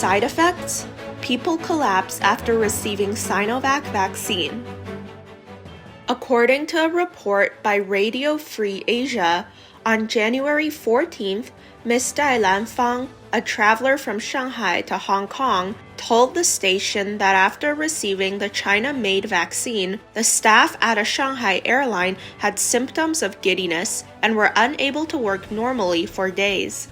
Side effects? People collapse after receiving Sinovac vaccine. According to a report by Radio Free Asia, on January 14th, Ms. Dai Lanfang, a traveler from Shanghai to Hong Kong, told the station that after receiving the China-made vaccine, the staff at a Shanghai airline had symptoms of giddiness and were unable to work normally for days.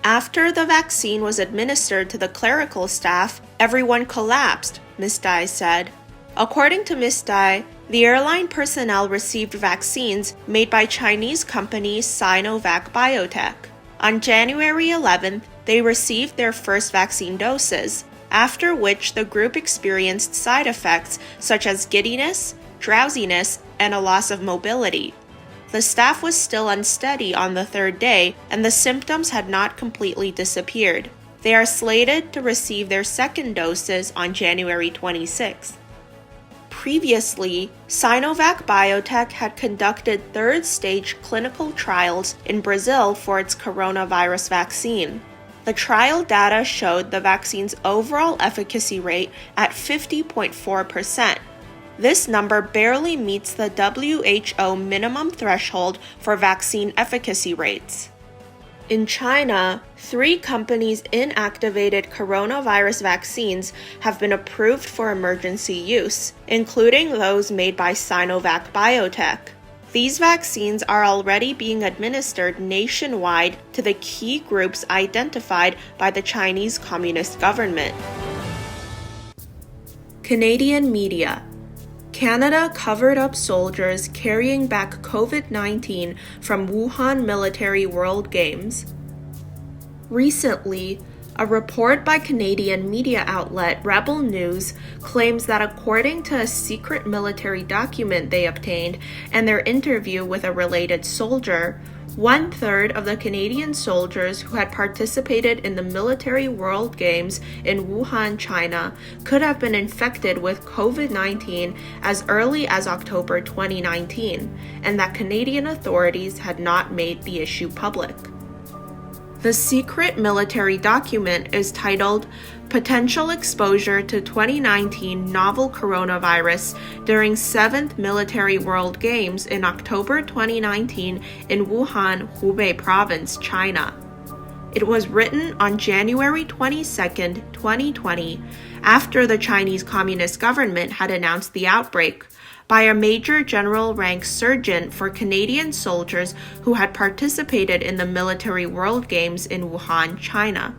After the vaccine was administered to the clerical staff, everyone collapsed, Ms. Dai said. According to Ms. Dai, the airline personnel received vaccines made by Chinese company Sinovac Biotech. On January 11th, they received their first vaccine doses, after which the group experienced side effects such as giddiness, drowsiness, and a loss of mobility. The staff was still unsteady on the third day, and the symptoms had not completely disappeared. They are slated to receive their second doses on January 26th. Previously, Sinovac Biotech had conducted third-stage clinical trials in Brazil for its coronavirus vaccine. The trial data showed the vaccine's overall efficacy rate at 50.4%. This number barely meets the WHO minimum threshold for vaccine efficacy rates. In China, 3 companies' inactivated coronavirus vaccines have been approved for emergency use, including those made by Sinovac Biotech. These vaccines are already being administered nationwide to the key groups identified by the Chinese Communist government. Canadian media. Canada covered up soldiers carrying back COVID-19 from Wuhan Military World Games. Recently, a report by Canadian media outlet Rebel News claims that according to a secret military document they obtained and their interview with a related soldier, 1/3 of the Canadian soldiers who had participated in the Military World Games in Wuhan, China, could have been infected with COVID-19 as early as October 2019, and that Canadian authorities had not made the issue public. The secret military document is titled Potential Exposure to 2019 Novel Coronavirus During 7th Military World Games in October 2019 in Wuhan, Hubei Province, China. It was written on January 22, 2020, after the Chinese Communist government had announced the outbreak, by a Major General rank surgeon for Canadian soldiers who had participated in the Military World Games in Wuhan, China.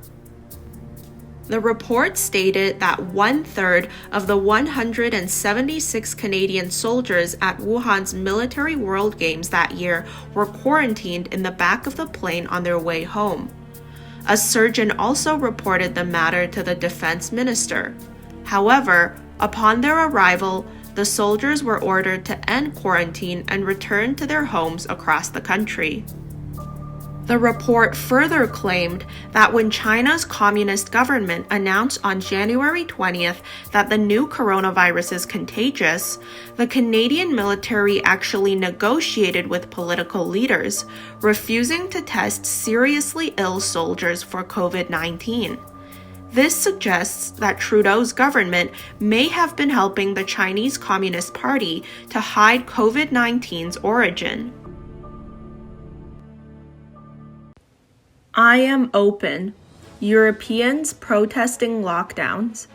The report stated that 1/3 of the 176 Canadian soldiers at Wuhan's Military World Games that year were quarantined in the back of the plane on their way home. A surgeon also reported the matter to the defense minister. However, upon their arrival, the soldiers were ordered to end quarantine and return to their homes across the country. The report further claimed that when China's communist government announced on January 20th that the new coronavirus is contagious, the Canadian military actually negotiated with political leaders, refusing to test seriously ill soldiers for COVID-19. This suggests that Trudeau's government may have been helping the Chinese Communist Party to hide COVID-19's origin. I am open. Europeans protesting lockdowns.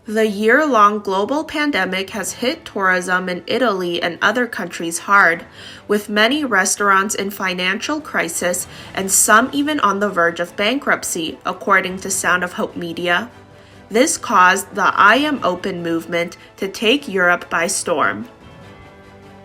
The year-long global pandemic has hit tourism in Italy and other countries hard, with many restaurants in financial crisis and some even on the verge of bankruptcy, according to Sound of Hope Media. This caused the I Am Open movement to take Europe by storm.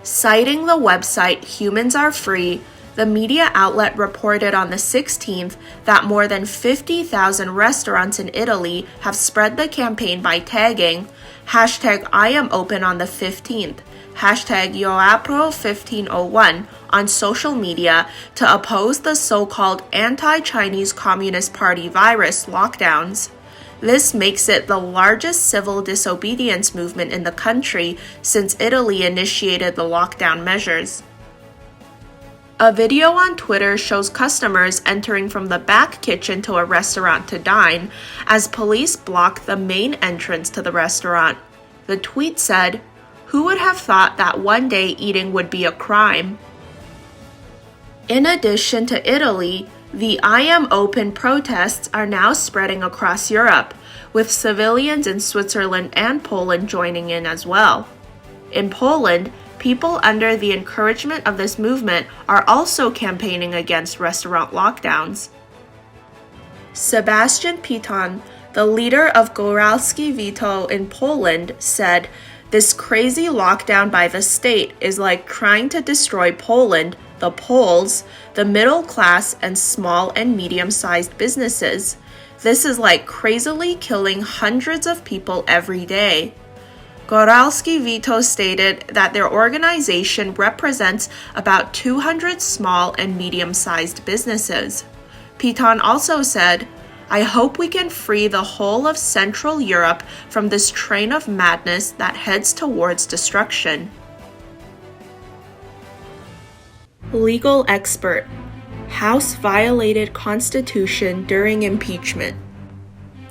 Citing the website Humans Are Free, the media outlet reported on the 16th that more than 50,000 restaurants in Italy have spread the campaign by tagging #IamOpen on the 15th, #YoApro1501 on social media to oppose the so-called anti-Chinese Communist Party virus lockdowns. This makes it the largest civil disobedience movement in the country since Italy initiated the lockdown measures. A video on Twitter shows customers entering from the back kitchen to a restaurant to dine as police block the main entrance to the restaurant. The tweet said, "Who would have thought that one day eating would be a crime?" In addition to Italy, the I Am Open protests are now spreading across Europe, with civilians in Switzerland and Poland joining in as well. In Poland, people under the encouragement of this movement are also campaigning against restaurant lockdowns. Sebastian Piton, the leader of Góralskie Wito in Poland, said, "This crazy lockdown by the state is like trying to destroy Poland, the Poles, the middle class, and small and medium-sized businesses. This is like crazily killing hundreds of people every day." Góralskie Wito stated that their organization represents about 200 small and medium-sized businesses. Piton also said, "I hope we can free the whole of Central Europe from this train of madness that heads towards destruction." Legal expert: House violated Constitution during impeachment.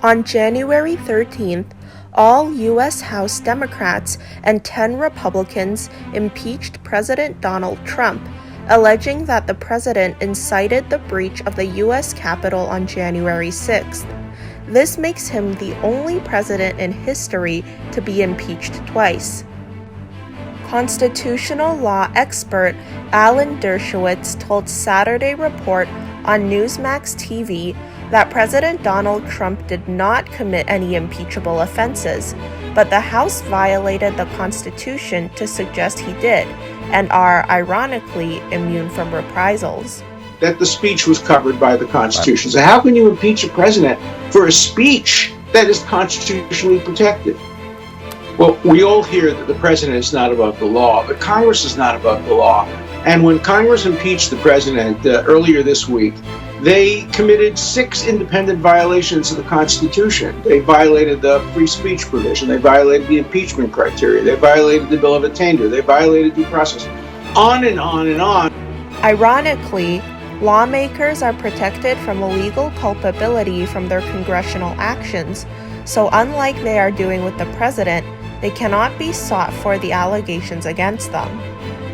On January 13th, all U.S. House Democrats and 10 Republicans impeached President Donald Trump, alleging that the president incited the breach of the U.S. Capitol on January 6th. This makes him the only president in history to be impeached twice. Constitutional law expert Alan Dershowitz told Saturday Report on Newsmax TV that President Donald Trump did not commit any impeachable offenses, but the House violated the Constitution to suggest he did, and are, ironically, immune from reprisals. That the speech was covered by the Constitution. So how can you impeach a president for a speech that is constitutionally protected? Well, we all hear that the president is not above the law, but Congress is not above the law. And when Congress impeached the president earlier this week, they committed 6 independent violations of the Constitution. They violated the free speech provision. They violated the impeachment criteria. They violated the Bill of Attainder. They violated due process. On and on and on. Ironically, lawmakers are protected from legal culpability from their congressional actions, so unlike they are doing with the president, they cannot be sought for the allegations against them.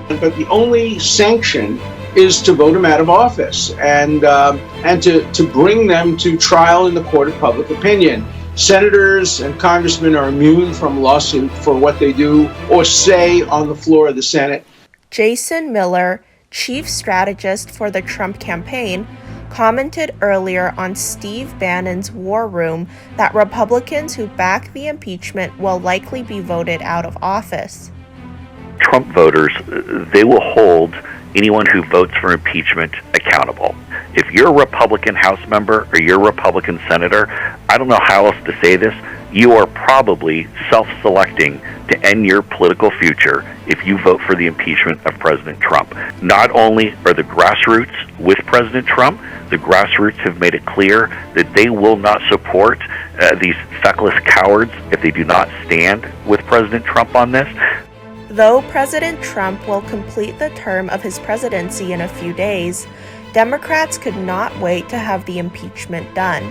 But the only sanction is to vote them out of office and to bring them to trial in the court of public opinion. Senators and congressmen are immune from lawsuit for what they do or say on the floor of the Senate. Jason Miller, chief strategist for the Trump campaign, commented earlier on Steve Bannon's War Room that Republicans who back the impeachment will likely be voted out of office. Trump voters, they will hold anyone who votes for impeachment accountable. If you're a Republican House member or you're a Republican senator, I don't know how else to say this, you are probably self-selecting to end your political future if you vote for the impeachment of President Trump. Not only are the grassroots with President Trump, the grassroots have made it clear that they will not support these feckless cowards if they do not stand with President Trump on this. Though President Trump will complete the term of his presidency in a few days, Democrats could not wait to have the impeachment done.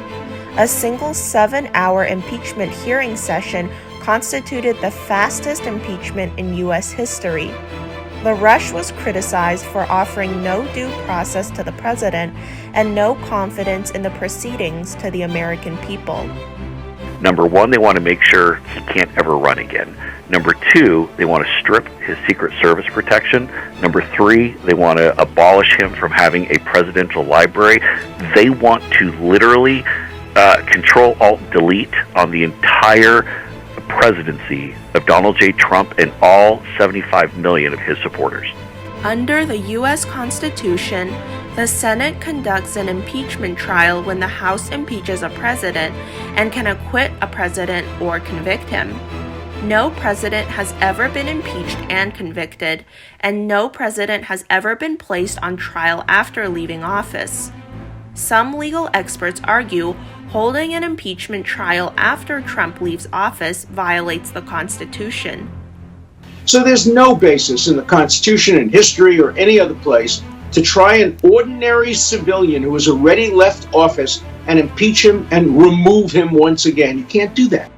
A single 7-hour impeachment hearing session constituted the fastest impeachment in U.S. history. The rush was criticized for offering no due process to the president and no confidence in the proceedings to the American people. Number one, they want to make sure he can't ever run again. Number two, they want to strip his Secret Service protection. Number three, they want to abolish him from having a presidential library. They want to literally control, alt, delete on the entire presidency of Donald J. Trump and all 75 million of his supporters. Under the U.S. Constitution, the Senate conducts an impeachment trial when the House impeaches a president and can acquit a president or convict him. No president has ever been impeached and convicted, and no president has ever been placed on trial after leaving office. Some legal experts argue holding an impeachment trial after Trump leaves office violates the Constitution. So there's no basis in the Constitution, in history, or any other place to try an ordinary civilian who has already left office and impeach him and remove him once again. You can't do that.